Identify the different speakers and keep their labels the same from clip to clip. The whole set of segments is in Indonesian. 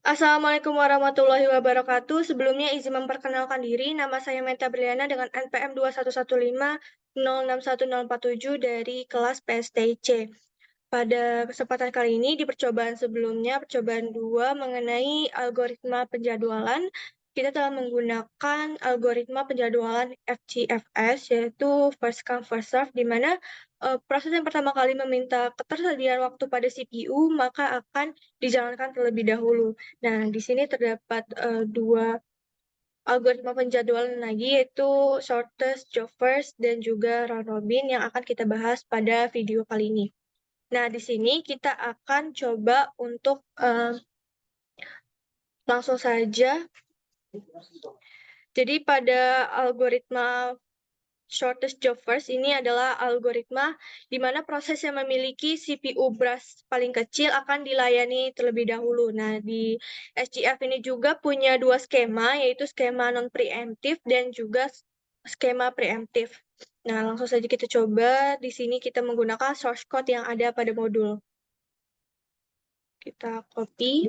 Speaker 1: Assalamualaikum warahmatullahi wabarakatuh. Sebelumnya izin memperkenalkan diri, nama saya Meta Briliana dengan NPM 2115061047 dari kelas PSTIC. Pada kesempatan kali ini, di percobaan sebelumnya, percobaan 2 mengenai algoritma penjadwalan, kita telah menggunakan algoritma penjadwalan FGFS, yaitu first come first serve, di mana proses yang pertama kali meminta ketersediaan waktu pada CPU, maka akan dijalankan terlebih dahulu. Nah, di sini terdapat dua algoritma penjadwalan lagi, yaitu shortest job first dan juga round robin yang akan kita bahas pada video kali ini. Nah, di sini kita akan coba untuk langsung saja. Jadi pada algoritma shortest job first ini adalah algoritma di mana proses yang memiliki CPU bus paling kecil akan dilayani terlebih dahulu. Nah, di SGF ini juga punya dua skema, yaitu skema non-preemptive dan juga skema preemptive. Nah, langsung saja kita coba. Di sini kita menggunakan source code yang ada pada modul. Kita copy.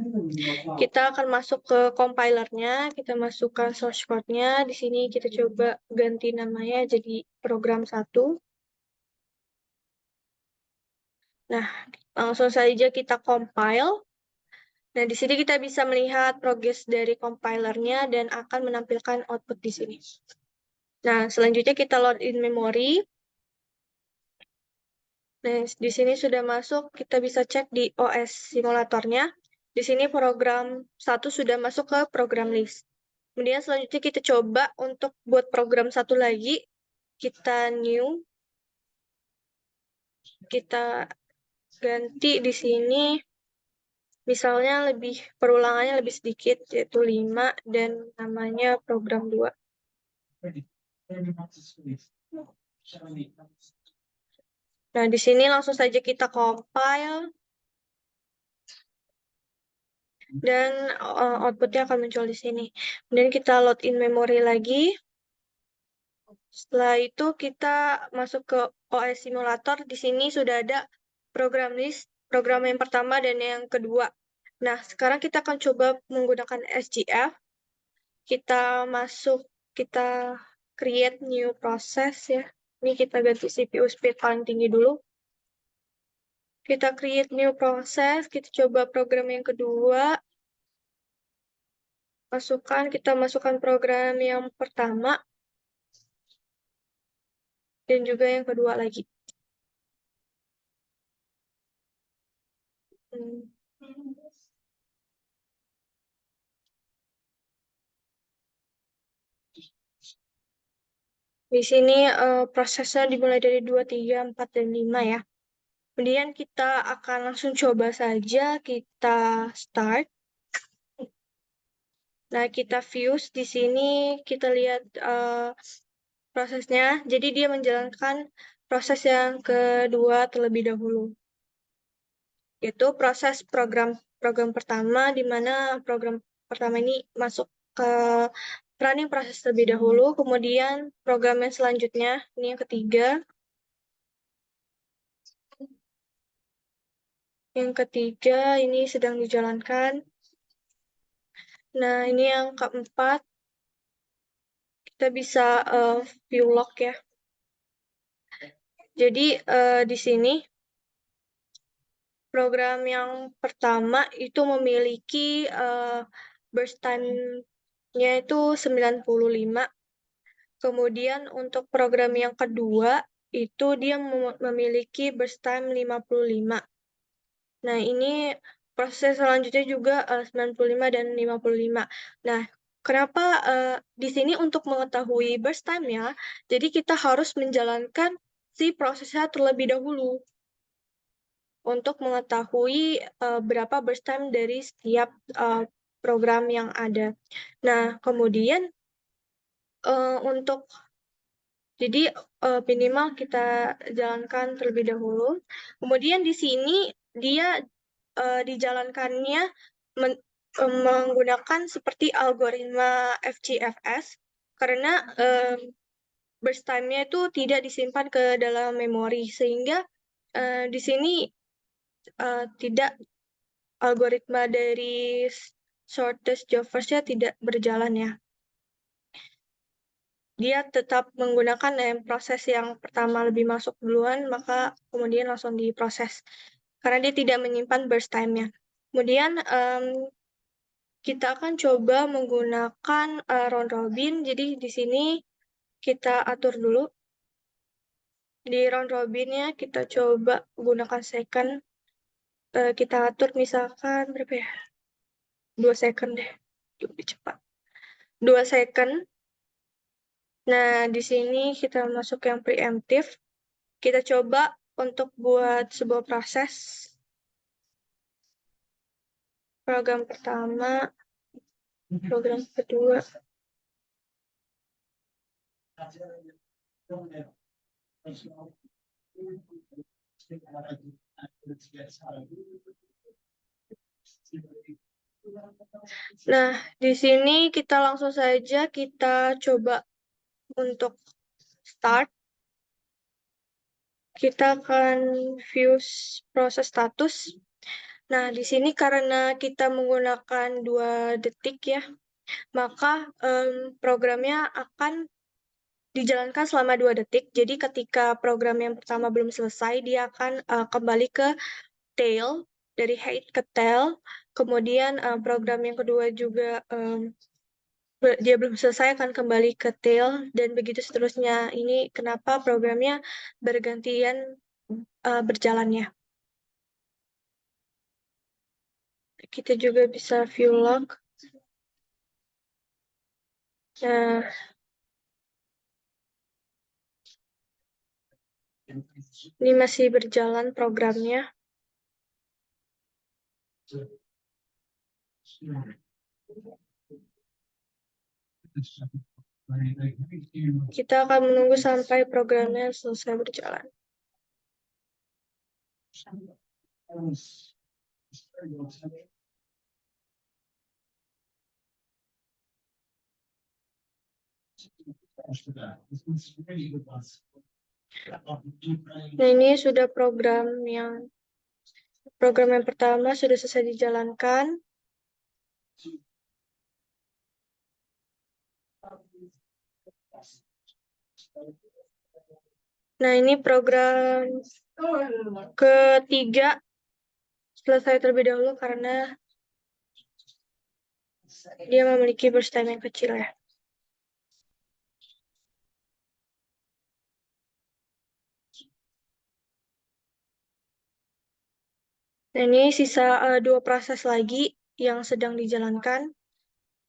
Speaker 1: Kita akan masuk ke compilernya, kita masukkan source code-nya. Di sini kita coba ganti namanya jadi program 1. Nah, langsung saja kita compile. Nah, di sini kita bisa melihat progres dari compilernya dan akan menampilkan output di sini. Nah, selanjutnya kita load in memory. Nah, di sini sudah masuk, kita bisa cek di OS simulatornya. Di sini program 1 sudah masuk ke program list. Kemudian selanjutnya kita coba untuk buat program 1 lagi. Kita new. Kita ganti di sini. Misalnya perulangannya lebih sedikit, yaitu 5, dan namanya program 2. Nah, di sini langsung saja kita compile. Dan outputnya akan muncul di sini. Kemudian kita load in memory lagi. Setelah itu kita masuk ke OS simulator. Di sini sudah ada program list, program yang pertama dan yang kedua. Nah, sekarang kita akan coba menggunakan SGF. Kita create new process ya. Ini kita ganti CPU speed paling tinggi dulu. Kita create new process, kita coba program yang kedua. Kita masukkan program yang pertama. Dan juga yang kedua lagi. Di sini prosesnya dimulai dari 2, 3, 4, dan 5 ya. Kemudian kita akan langsung coba saja, kita start. Nah, kita views di sini, kita lihat prosesnya. Jadi dia menjalankan proses yang kedua terlebih dahulu. Yaitu proses program pertama, di mana program pertama ini masuk ke running proses terlebih dahulu, kemudian program yang selanjutnya, ini yang ketiga. Yang ketiga ini sedang dijalankan. Nah, ini yang keempat. Kita bisa view log ya. Jadi di sini program yang pertama itu memiliki burst time-nya itu 95. Kemudian untuk program yang kedua itu dia memiliki burst time 55. Nah, ini proses selanjutnya juga 95 dan 55. Nah, kenapa di sini untuk mengetahui burst time-nya, jadi kita harus menjalankan si prosesnya terlebih dahulu untuk mengetahui berapa burst time dari setiap program yang ada. Nah, kemudian jadi minimal kita jalankan terlebih dahulu. Kemudian di sini dia dijalankannya menggunakan seperti algoritma FGFS karena burst time-nya itu tidak disimpan ke dalam memori sehingga di sini tidak algoritma dari shortest job first-nya tidak berjalan ya. Dia tetap menggunakan proses yang pertama lebih masuk duluan, maka kemudian langsung diproses. Karena dia tidak menyimpan burst time-nya. Kemudian kita akan coba menggunakan round robin. Jadi di sini kita atur dulu. Di round robinnya kita coba gunakan second. Kita atur misalkan berapa ya? 2 second deh. Lebih cepat. 2 second. Nah, di sini kita masuk yang preemptive. Kita coba untuk buat sebuah proses. Program pertama, program kedua. Nah, di sini kita langsung saja kita coba untuk start. Kita akan view proses status. Nah, di sini karena kita menggunakan 2 detik ya, maka programnya akan dijalankan selama 2 detik. Jadi ketika program yang pertama belum selesai, dia akan kembali ke tail, dari head ke tail. Kemudian program yang kedua juga dia belum selesai akan kembali ke tail, dan begitu seterusnya. Ini kenapa programnya bergantian berjalannya. Kita juga bisa view log. Nah, ini masih berjalan programnya. Kita akan menunggu sampai programnya selesai berjalan. Nah, ini sudah program yang pertama sudah selesai dijalankan. Nah, ini program ketiga selesai terlebih dahulu karena dia memiliki burst time yang kecil ya. Nah, ini sisa 2 proses lagi yang sedang dijalankan.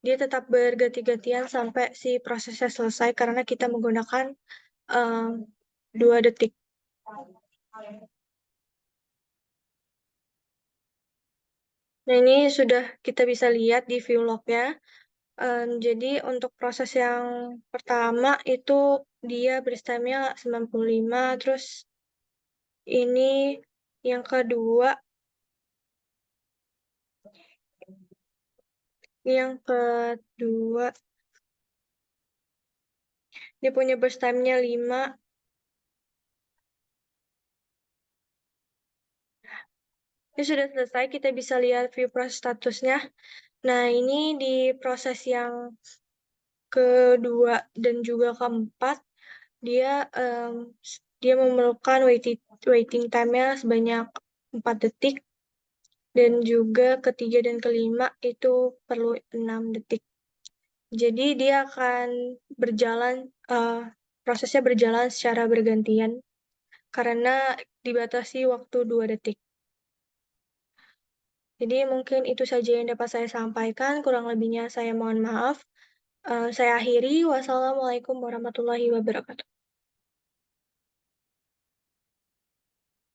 Speaker 1: Dia tetap berganti-gantian sampai si prosesnya selesai karena kita menggunakan 2 detik. Nah, ini sudah kita bisa lihat di view log-nya. Jadi untuk proses yang pertama itu dia burst time-nya 95, terus ini yang kedua, dia punya burst time-nya 5. Ini sudah selesai, kita bisa lihat view proses statusnya. Nah, ini di proses yang kedua dan juga keempat, dia memerlukan waiting time-nya sebanyak 4 detik, dan juga ketiga dan kelima itu perlu 6 detik. Jadi dia akan berjalan, prosesnya berjalan secara bergantian karena dibatasi waktu 2 detik. Jadi mungkin itu saja yang dapat saya sampaikan, kurang lebihnya saya mohon maaf. Saya akhiri, wassalamualaikum warahmatullahi wabarakatuh.